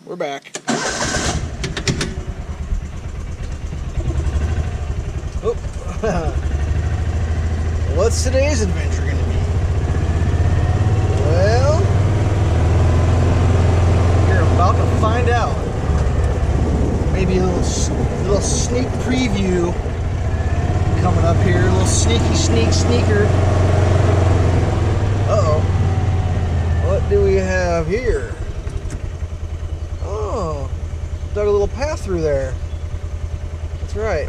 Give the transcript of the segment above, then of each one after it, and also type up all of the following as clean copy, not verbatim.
We're back. Oh. What's today's adventure going to be? Well, you're about to find out. Maybe a little sneak preview coming up here. A little sneaker. Uh-oh. What do we have here? Oh, dug a little path through there. That's right.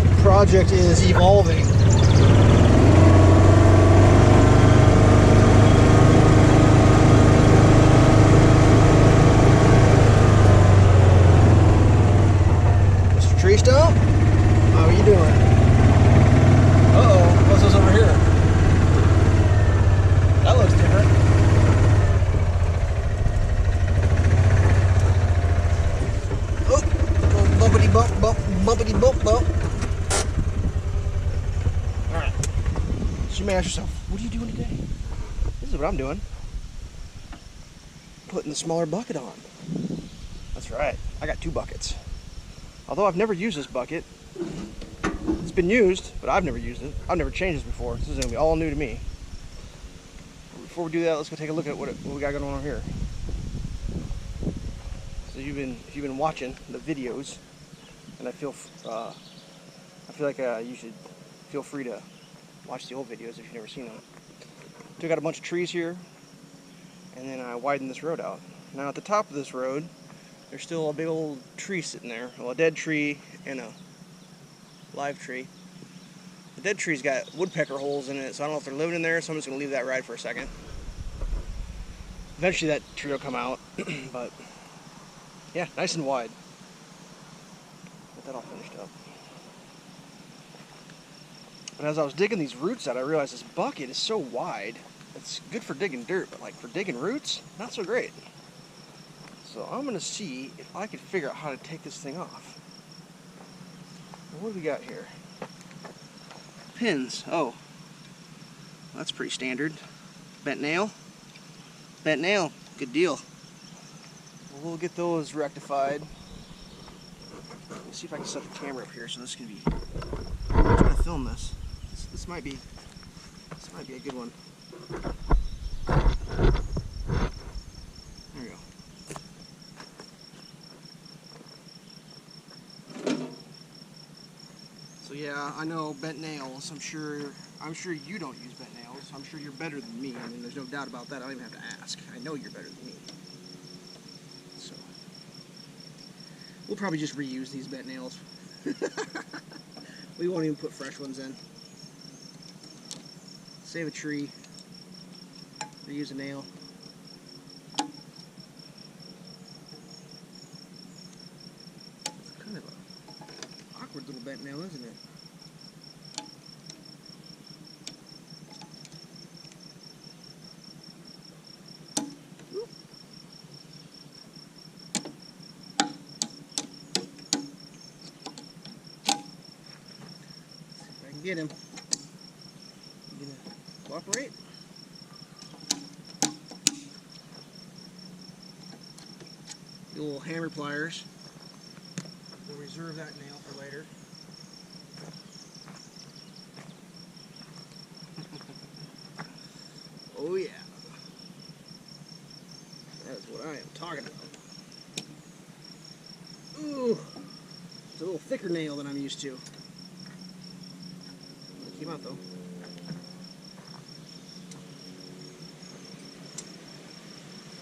The project is evolving. Mr. Tree Stump, how are you doing? Uh-oh, what's this over here? That looks different. Bumpity bump. Alright. So you may ask yourself, what are you doing today? This is what I'm doing. Putting the smaller bucket on. That's right. I got 2 buckets. Although I've never used this bucket. It's been used, but I've never used it. I've never changed this before. This is going to be all new to me. Before we do that, let's go take a look at what we got going on here. So if you've been watching the videos, and I feel like you should feel free to watch the old videos if you've never seen them. Took out a bunch of trees here, and then I widened this road out. Now at the top of this road, there's still a big old tree sitting there. Well, a dead tree and a live tree. The dead tree's got woodpecker holes in it, so I don't know if they're living in there, so I'm just going to leave that ride for a second. Eventually that tree will come out, but yeah, nice and wide. Get that all finished up. But as I was digging these roots out, I realized this bucket is so wide. It's good for digging dirt, but like for digging roots, not so great. So I'm going to see if I can figure out how to take this thing off. What do we got here? Pins. Oh, that's pretty standard. Bent nail. Bent nail. Good deal. Well, we'll get those rectified. Let me see if I can set the camera up here so this can be. I'm trying to film this. This might be a good one. There we go. So yeah, I know bent nails. I'm sure you don't use bent nails. I'm sure you're better than me. I mean, there's no doubt about that. I don't even have to ask. I know you're better than me. So we'll probably just reuse these bent nails. We won't even put fresh ones in. Save a tree. Reuse a nail. It's kind of a awkward little bent nail, isn't it? Oop. See if I can get him. You gonna cooperate? The little hammer pliers. We'll reserve that nail for later. Oh yeah. That is what I am talking about. Ooh. It's a little thicker nail than I'm used to. It came out though.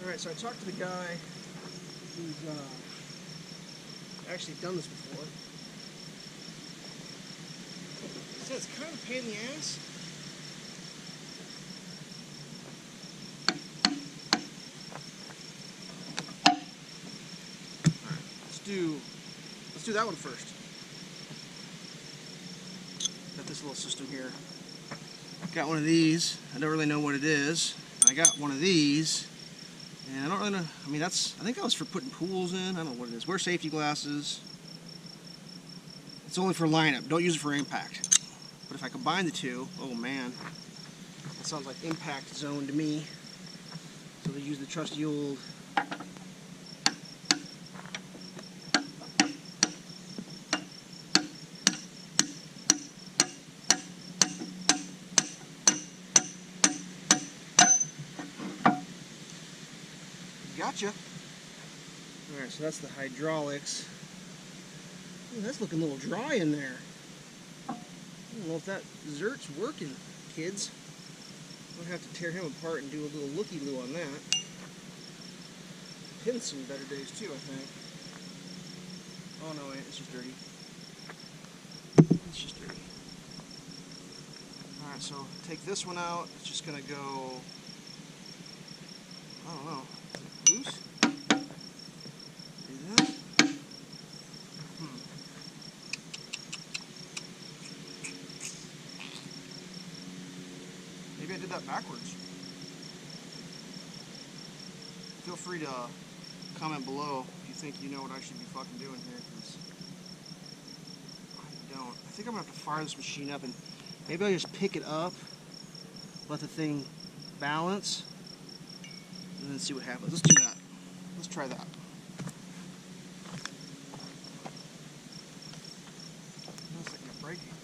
Alright, so I talked to the guy who's actually done this before. He said it's kind of a pain in the ass. Alright, let's do that one first. Got this little system here. Got one of these. I don't really know what it is. I got one of these. And I don't really know, I mean I think that was for putting pools in, I don't know what it is. Wear safety glasses. It's only for lineup, don't use it for impact. But if I combine the two, oh man, that sounds like impact zone to me. So So they use the trusty old gotcha. Alright, so that's the hydraulics. Ooh, that's looking a little dry in there. I don't know if that zert's working, kids. I'm gonna have to tear him apart and do a little looky-loo on that. Pin's seen better days too, I think. Oh no, it's just dirty. It's just dirty. Alright, so take this one out. It's just gonna go, I don't know, is it loose? Do that? Maybe I did that backwards. Feel free to comment below if you think you know what I should be fucking doing here, because I don't. I think I'm gonna have to fire this machine up and maybe I'll just pick it up, let the thing balance, and then see what happens. Let's do that. Let's try that. That's not gonna break anything.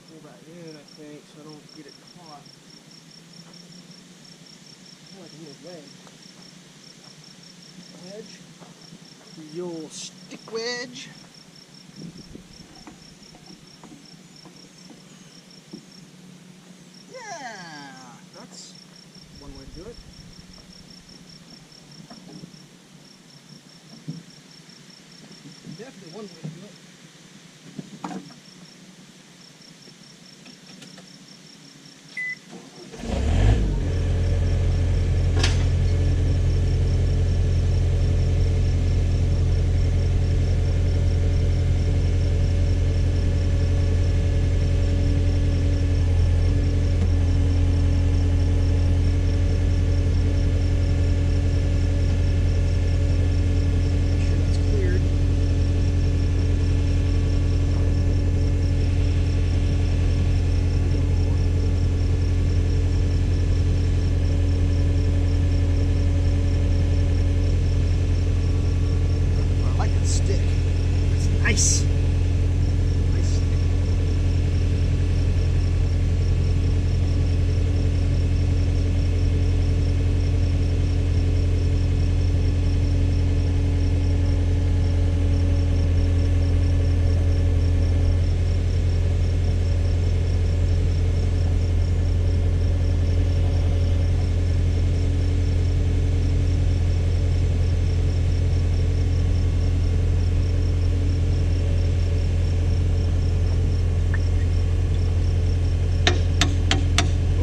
Pull that in, I think, so I don't get it caught. I like a little wedge. Wedge. The old stick wedge. Yeah, that's one way to do it. Definitely one way to do it. Nice. Nice.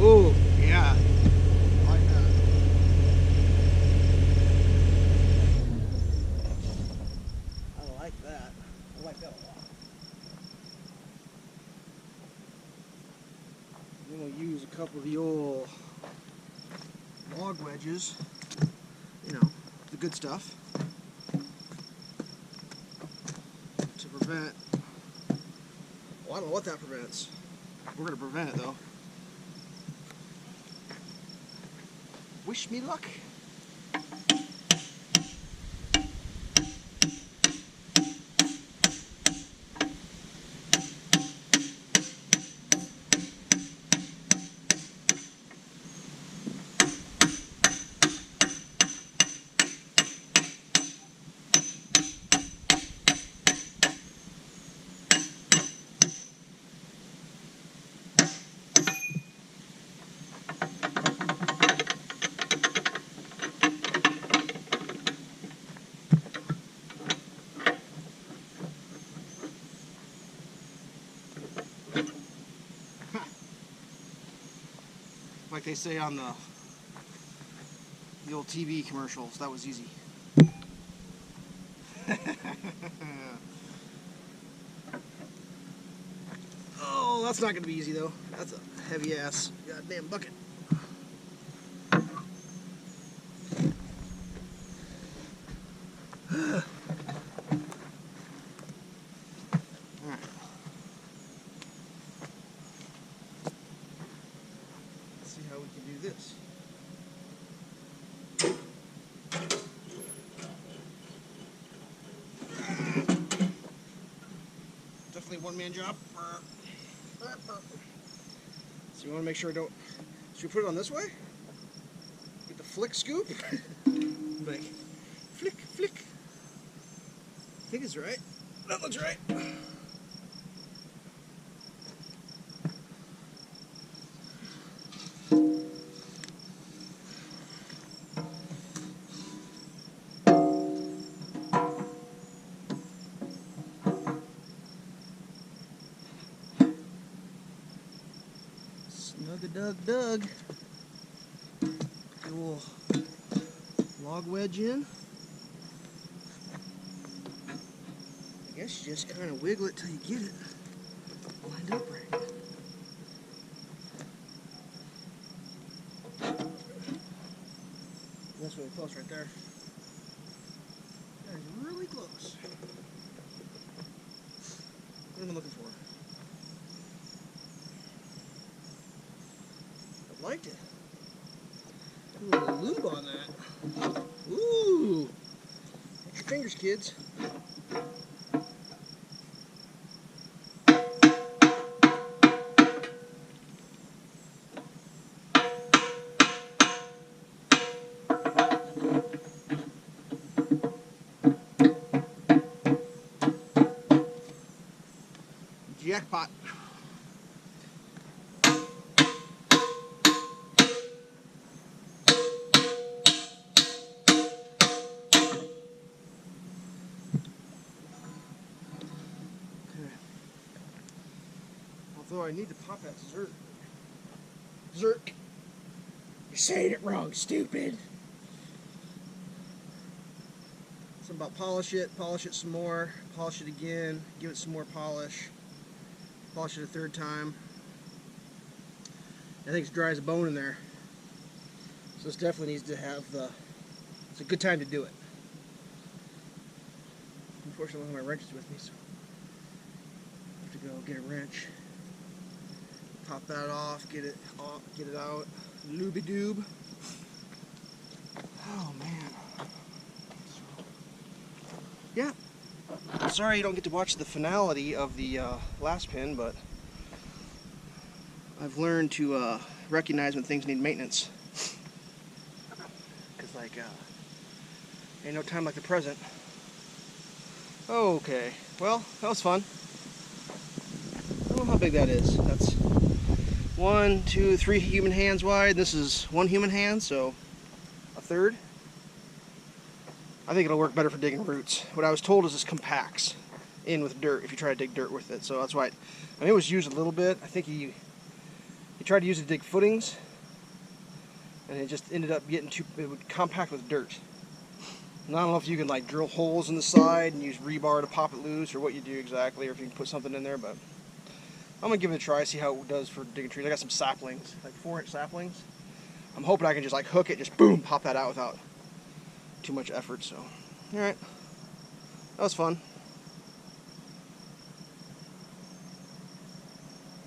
Oh, yeah. I like that. I like that. I like that a lot. Then we'll use a couple of the old log wedges. You know, the good stuff. To prevent. Well, I don't know what that prevents. We're going to prevent it though. Wish me luck. Like they say on the old TV commercials, that was easy. Oh, that's not going to be easy though. That's a heavy ass goddamn bucket. Alright. do this. Definitely a one-man job. So you want to make sure I don't... Should we put it on this way? Get the flick scoop? Like, flick, flick. I think it's right. That looks right. Snug-a-dug-dug. Get a little log wedge in. I guess you just kind of wiggle it till you get it lined up right. That's really close right there. That is really close. What am I looking for? I liked it. A little lube on that. Ooh! Watch your fingers, kids. Jackpot. Although I need to pop that zerk. Zerk. You're saying it wrong, stupid. Something about polish it some more, polish it again, give it some more polish it a third time. I think it's dry as a bone in there. So this definitely needs to have the, it's a good time to do it. Unfortunately, I don't have my wrenches with me, so I have to go get a wrench. Pop that off, get it out. Looby-doob. Oh man. Yeah. Sorry you don't get to watch the finality of the last pin, but I've learned to recognize when things need maintenance. Because like, ain't no time like the present. Okay, well, that was fun. I don't know how big that is. That's 1, 2, 3 human hands wide. This is 1 human hand, so a third. I think it'll work better for digging roots. What I was told is this compacts in with dirt if you try to dig dirt with it. So that's why I mean, it was used a little bit. I think he tried to use it to dig footings, and it just ended up getting too, it would compact with dirt. And I don't know if you can like drill holes in the side and use rebar to pop it loose, or what you do exactly, or if you can put something in there, but I'm going to give it a try, see how it does for digging trees. I got some saplings, like 4-inch saplings. I'm hoping I can just like hook it, just boom, pop that out without too much effort. So, alright, that was fun.